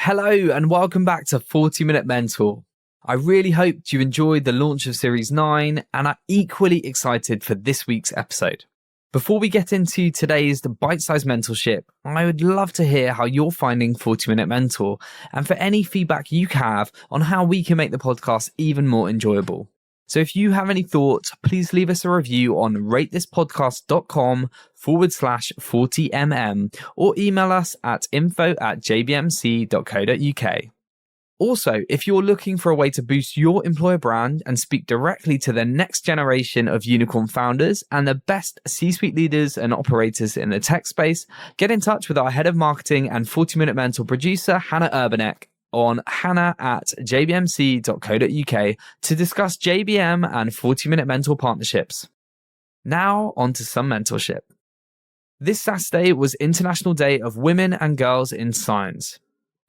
Hello and welcome back to 40-Minute Mentor. I really hoped you enjoyed the launch of Series 9 and are equally excited for this week's episode. Before we get into today's bite-sized mentorship, I would love to hear how you're finding 40-Minute Mentor and for any feedback you have on how we can make the podcast even more enjoyable. So if you have any thoughts, please leave us a review on ratethispodcast.com/40mm or email us at info@jbmc.co.uk. Also, if you're looking for a way to boost your employer brand and speak directly to the next generation of unicorn founders and the best C-suite leaders and operators in the tech space, get in touch with our head of marketing and 40-Minute Mentor producer, Hannah Urbanek, on hannah@jbmc.co.uk to discuss JBM and 40-Minute Mentor partnerships. Now, on to some mentorship. This Saturday was International Day of Women and Girls in Science.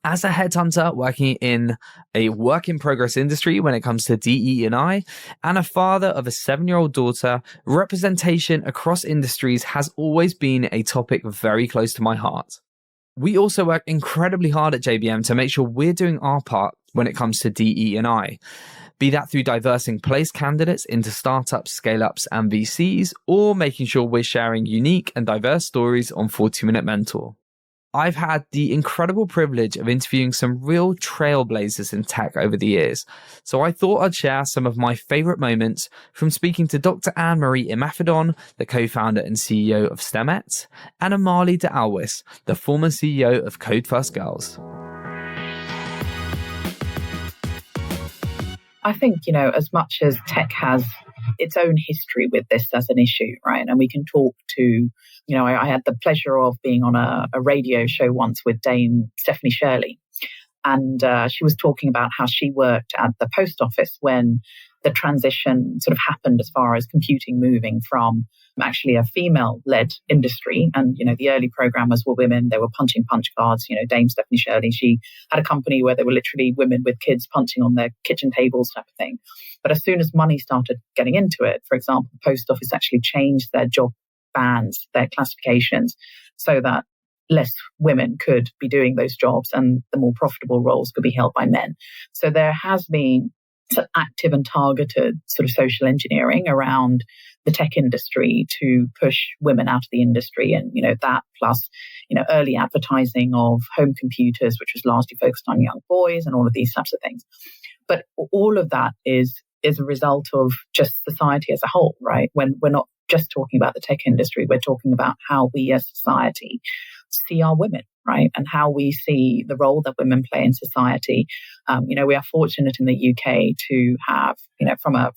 As a headhunter working in a work-in-progress industry when it comes to DE&I, and a father of a 7-year-old daughter, representation across industries has always been a topic very close to my heart. We also work incredibly hard at JBM to make sure we're doing our part when it comes to DE&I, be that through diversing place candidates into startups, scale-ups, and VCs, or making sure we're sharing unique and diverse stories on 40-Minute Mentor. I've had the incredible privilege of interviewing some real trailblazers in tech over the years, so I thought I'd share some of my favorite moments from speaking to Dr. Anne-Marie Imafidon, the co-founder and CEO of Stemettes, and Amali de Alwis, the former CEO of Code First Girls. I think, as much as tech has its own history with this as an issue, right? And we can talk to, I had the pleasure of being on a radio show once with Dame Stephanie Shirley. And she was talking about how she worked at the post office when the transition sort of happened as far as computing moving from actually a female-led industry. And, the early programmers were women. They were punching punch cards. Dame Stephanie Shirley, she had a company where there were literally women with kids punching on their kitchen tables type of thing. But as soon as money started getting into it, for example, the post office actually changed their job bands, their classifications, so that less women could be doing those jobs and the more profitable roles could be held by men. So there has been sort of active and targeted sort of social engineering around the tech industry to push women out of the industry. And, that plus, early advertising of home computers, which was largely focused on young boys and all of these types of things. But all of that is a result of just society as a whole, right? When we're not just talking about the tech industry, we're talking about how we as society see our women, right? And how we see the role that women play in society. We are fortunate in the UK to have, from a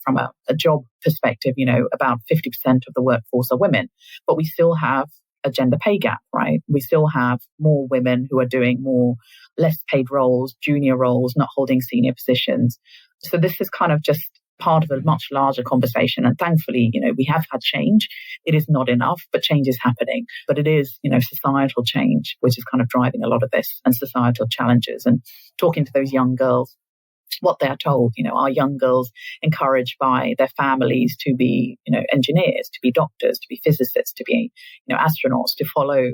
job perspective, about 50% of the workforce are women, but we still have a gender pay gap, right? We still have more women who are doing more less paid roles, junior roles, not holding senior positions. So this is kind of just part of a much larger conversation. And thankfully, we have had change. It is not enough, but change is happening. But it is, societal change, which is kind of driving a lot of this, and societal challenges. And talking to those young girls, what they are told, are young girls encouraged by their families to be, engineers, to be doctors, to be physicists, to be, astronauts, to follow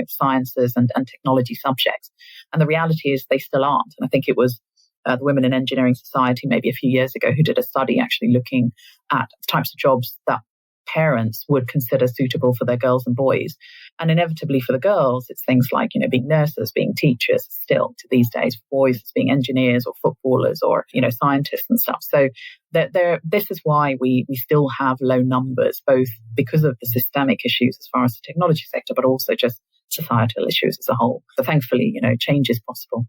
sciences and technology subjects. And the reality is they still aren't. And I think it was the Women in Engineering Society maybe a few years ago who did a study actually looking at the types of jobs that parents would consider suitable for their girls and boys. And inevitably for the girls, it's things like, being nurses, being teachers still to these days. For boys, it's being engineers or footballers or, scientists and stuff. So this is why we still have low numbers, both because of the systemic issues as far as the technology sector, but also just societal issues as a whole. But thankfully, change is possible.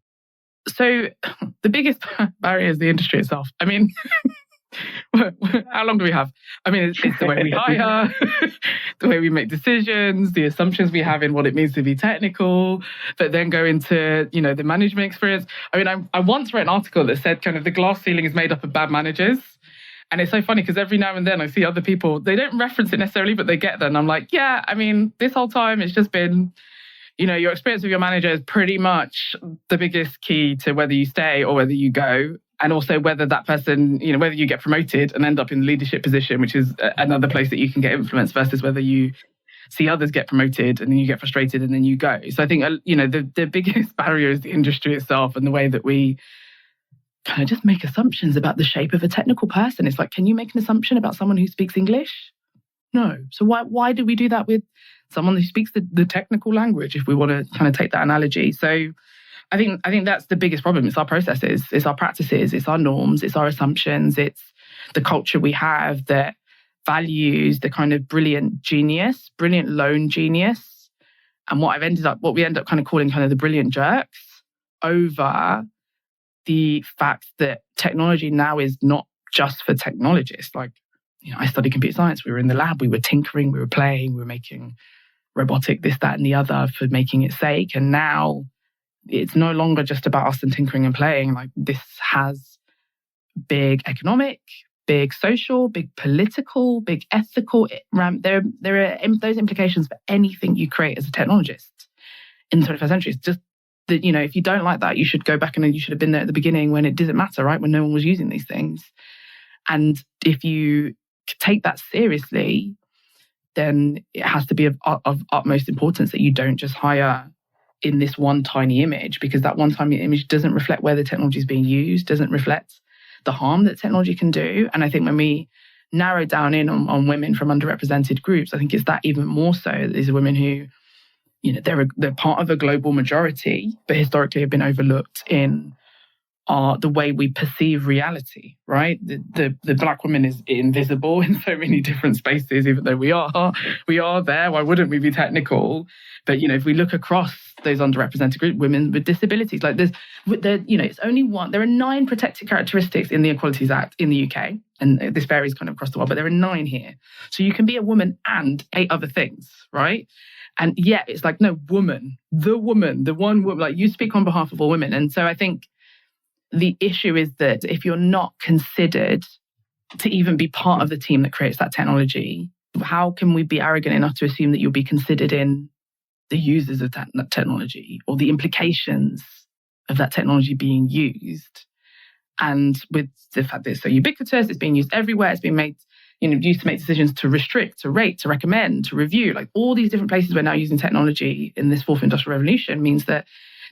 So the biggest barrier is the industry itself. I mean, how long do we have? I mean, it's the way we hire, the way we make decisions, the assumptions we have in what it means to be technical, that then go into, the management experience. I mean, I once read an article that said kind of the glass ceiling is made up of bad managers. And it's so funny because every now and then I see other people, they don't reference it necessarily, but they get there. And I'm like, yeah, I mean, this whole time it's just been, your experience with your manager is pretty much the biggest key to whether you stay or whether you go. And also whether that person, whether you get promoted and end up in leadership position, which is another place that you can get influence versus whether you see others get promoted, and then you get frustrated, and then you go. So I think, the biggest barrier is the industry itself and the way that we kind of just make assumptions about the shape of a technical person. It's like, can you make an assumption about someone who speaks English? No. So why do we do that with someone who speaks the technical language, if we want to kind of take that analogy? So I think that's the biggest problem. It's our processes, it's our practices, it's our norms, it's our assumptions, it's the culture we have that values the kind of brilliant lone genius, and what we end up kind of calling kind of the brilliant jerks, over the fact that technology now is not just for technologists. Like, I studied computer science. We were in the lab, we were tinkering, we were playing, we were making robotic, this, that, and the other for making its sake. And now it's no longer just about us and tinkering and playing. Like, this has big economic, big social, big political, big ethical. There are those implications for anything you create as a technologist in the 21st century. It's just that, if you don't like that, you should go back and you should have been there at the beginning when it didn't matter, right? When no one was using these things. And if you take that seriously, then it has to be of utmost importance that you don't just hire in this one tiny image, because that one tiny image doesn't reflect where the technology is being used, doesn't reflect the harm that technology can do. And I think when we narrow down in on women from underrepresented groups, I think it's that even more so. These are women who, they're part of a global majority, but historically have been overlooked in the way we perceive reality, right? The Black woman is invisible in so many different spaces, even though we are there. Why wouldn't we be technical? But, if we look across those underrepresented groups, women with disabilities, like it's only one. There are 9 protected characteristics in the Equalities Act in the UK, and this varies kind of across the world, but there are 9 here. So you can be a woman and 8 other things, right? And yet it's like, no, the one woman, like, you speak on behalf of all women. And so I think the issue is that if you're not considered to even be part of the team that creates that technology, how can we be arrogant enough to assume that you'll be considered in the users of that technology or the implications of that technology being used? And with the fact that it's so ubiquitous, it's being used everywhere, it's being made, used to make decisions to restrict, to rate, to recommend, to review, like all these different places we're now using technology in this 4th industrial revolution, means that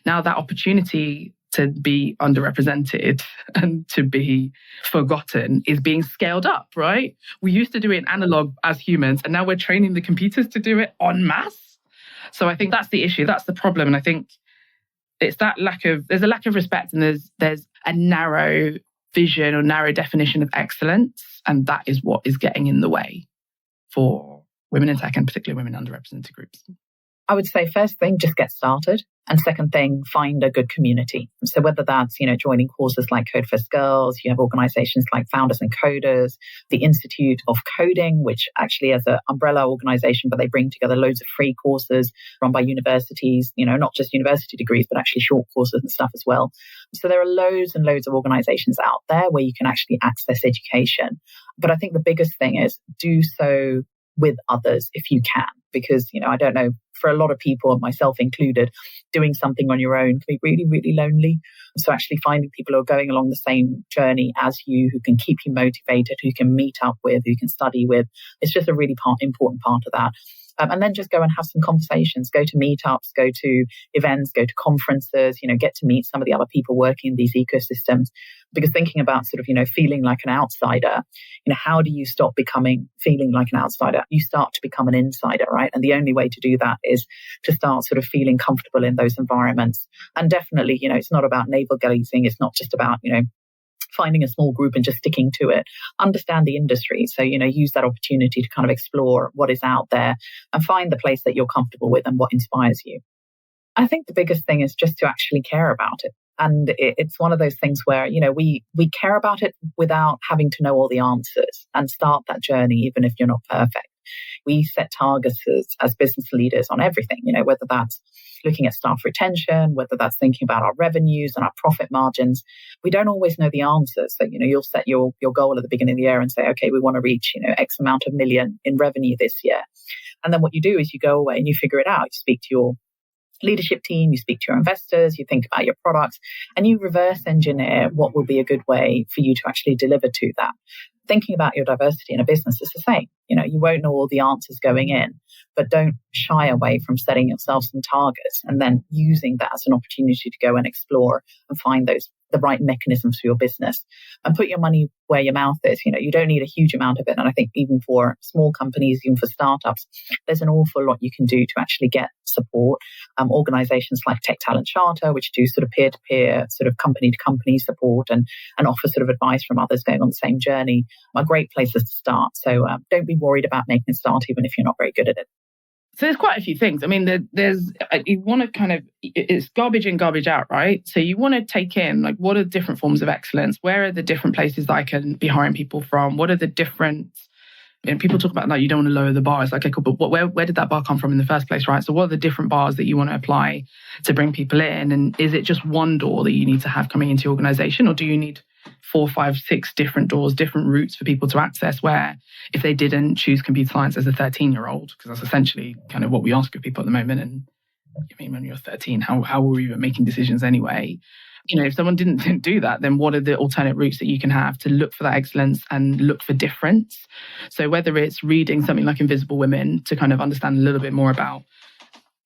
now that opportunity to be underrepresented and to be forgotten is being scaled up, right? We used to do it in analog as humans, and now we're training the computers to do it en masse. So I think that's the issue, that's the problem. And I think it's that there's a lack of respect, and there's a narrow vision or narrow definition of excellence. And that is what is getting in the way for women in tech, and particularly women in underrepresented groups. I would say first thing, just get started. And second thing, find a good community. So whether that's, joining courses like Code First Girls, you have organizations like Founders and Coders, the Institute of Coding, which actually is an umbrella organization, but they bring together loads of free courses run by universities, not just university degrees, but actually short courses and stuff as well. So there are loads and loads of organizations out there where you can actually access education. But I think the biggest thing is do so with others if you can, because, I don't know, for a lot of people, myself included, doing something on your own can be really, really lonely. So actually finding people who are going along the same journey as you, who can keep you motivated, who can meet up with, who can study with, it's just a really important part of that. And then just go and have some conversations, go to meetups, go to events, go to conferences, get to meet some of the other people working in these ecosystems. Because thinking about sort of, feeling like an outsider, how do you stop feeling like an outsider? You start to become an insider, right? And the only way to do that is to start sort of feeling comfortable in those environments. And definitely, it's not about navel gazing. It's not just about, finding a small group and just sticking to it. Understand the industry. So, use that opportunity to kind of explore what is out there and find the place that you're comfortable with and what inspires you. I think the biggest thing is just to actually care about it. And it's one of those things where, we care about it without having to know all the answers, and start that journey even if you're not perfect. We set targets as business leaders on everything, whether that's looking at staff retention, whether that's thinking about our revenues and our profit margins. We don't always know the answers. So, you'll set your goal at the beginning of the year and say, okay, we want to reach, X amount of million in revenue this year. And then what you do is you go away and you figure it out. You speak to your leadership team, you speak to your investors, you think about your products, and you reverse engineer what will be a good way for you to actually deliver to that. thinking about your diversity in a business is the same. You won't know all the answers going in, but don't shy away from setting yourself some targets and then using that as an opportunity to go and explore and find the right mechanisms for your business, and put your money where your mouth is. You don't need a huge amount of it. And I think even for small companies, even for startups, there's an awful lot you can do to actually get support. Organizations like Tech Talent Charter, which do sort of peer-to-peer, sort of company-to-company support and offer sort of advice from others going on the same journey, are great places to start. So don't be worried about making a start, even if you're not very good at it. So there's quite a few things. I mean, you want to it's garbage in, garbage out, right? So you want to take in, like, what are the different forms of excellence? Where are the different places that I can be hiring people from? What are the different, people talk about, like, you don't want to lower the bar. It's like, okay, cool, but where did that bar come from in the first place, right? So what are the different bars that you want to apply to bring people in? And is it just one door that you need to have coming into your organization? Or do you need 4, 5, 6 different doors, different routes for people to access, where if they didn't choose computer science as a 13-year-old, because that's essentially kind of what we ask of people at the moment. And I mean, when you're 13, how were you even making decisions anyway? If someone didn't do that, then what are the alternate routes that you can have to look for that excellence and look for difference? So whether it's reading something like Invisible Women to kind of understand a little bit more about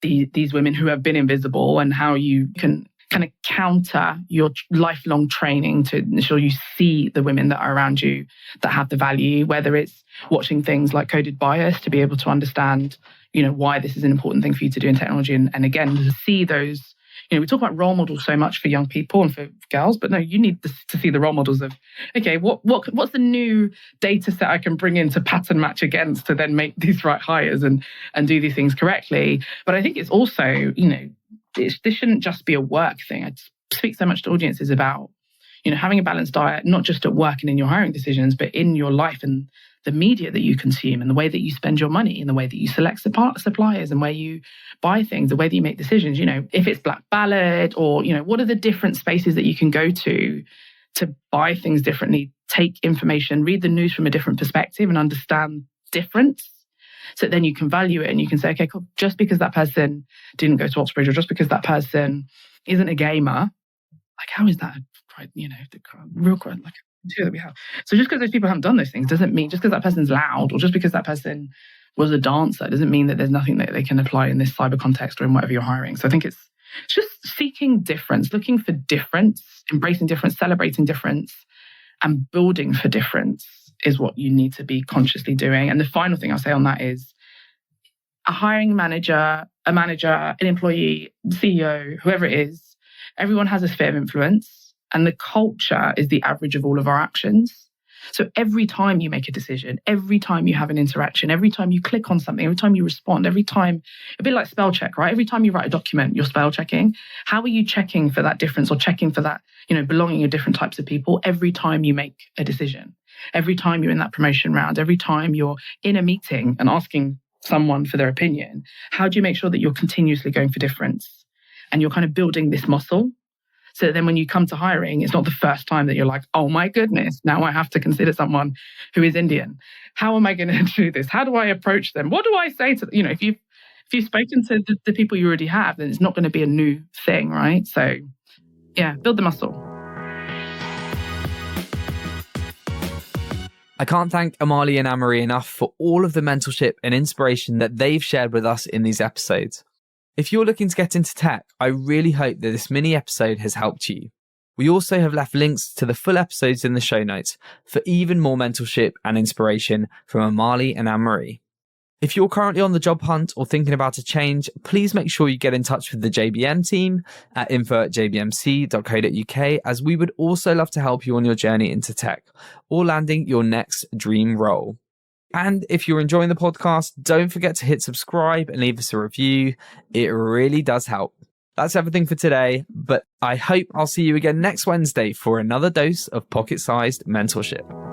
these women who have been invisible and how you can kind of counter your lifelong training to ensure you see the women that are around you that have the value, whether it's watching things like Coded Bias to be able to understand, why this is an important thing for you to do in technology. And again, to see those, we talk about role models so much for young people and for girls, but no, you need to see the role models of, okay, what's the new data set I can bring in to pattern match against to then make these right hires and do these things correctly. But I think it's also, this shouldn't just be a work thing. I speak so much to audiences about, having a balanced diet, not just at work and in your hiring decisions, but in your life and the media that you consume and the way that you spend your money and the way that you select suppliers and where you buy things, the way that you make decisions. If it's Black Ballot or, what are the different spaces that you can go to buy things differently, take information, read the news from a different perspective and understand difference. So then you can value it and you can say, okay, cool, just because that person didn't go to Oxbridge or just because that person isn't a gamer, like, how is that, the real like two that we have? So just because those people haven't done those things doesn't mean, just because that person's loud or just because that person was a dancer doesn't mean that there's nothing that they can apply in this cyber context or in whatever you're hiring. So I think it's just seeking difference, looking for difference, embracing difference, celebrating difference, and building for difference is what you need to be consciously doing. And the final thing I'll say on that is a hiring manager, an employee, CEO, whoever it is, everyone has a sphere of influence and the culture is the average of all of our actions. So every time you make a decision, every time you have an interaction, every time you click on something, every time you respond, every time, a bit like spell check, right? Every time you write a document, you're spell checking. How are you checking for that difference or checking for that, belonging to different types of people every time you make a decision? Every time you're in that promotion round, every time you're in a meeting and asking someone for their opinion, how do you make sure that you're continuously going for difference and you're kind of building this muscle? So then when you come to hiring, it's not the first time that you're like, oh my goodness, now I have to consider someone who is Indian. How am I going to do this? How do I approach them? What do I say to them? If you've spoken to the people you already have, then it's not going to be a new thing, right? So yeah, build the muscle. I can't thank Amali and Anne-Marie enough for all of the mentorship and inspiration that they've shared with us in these episodes. If you're looking to get into tech, I really hope that this mini episode has helped you. We also have left links to the full episodes in the show notes for even more mentorship and inspiration from Amali and Anne-Marie. If you're currently on the job hunt or thinking about a change, please make sure you get in touch with the JBM team at info@jbmc.co.uk, as we would also love to help you on your journey into tech or landing your next dream role. And if you're enjoying the podcast, don't forget to hit subscribe and leave us a review. It really does help. That's everything for today, but I hope I'll see you again next Wednesday for another dose of pocket-sized mentorship.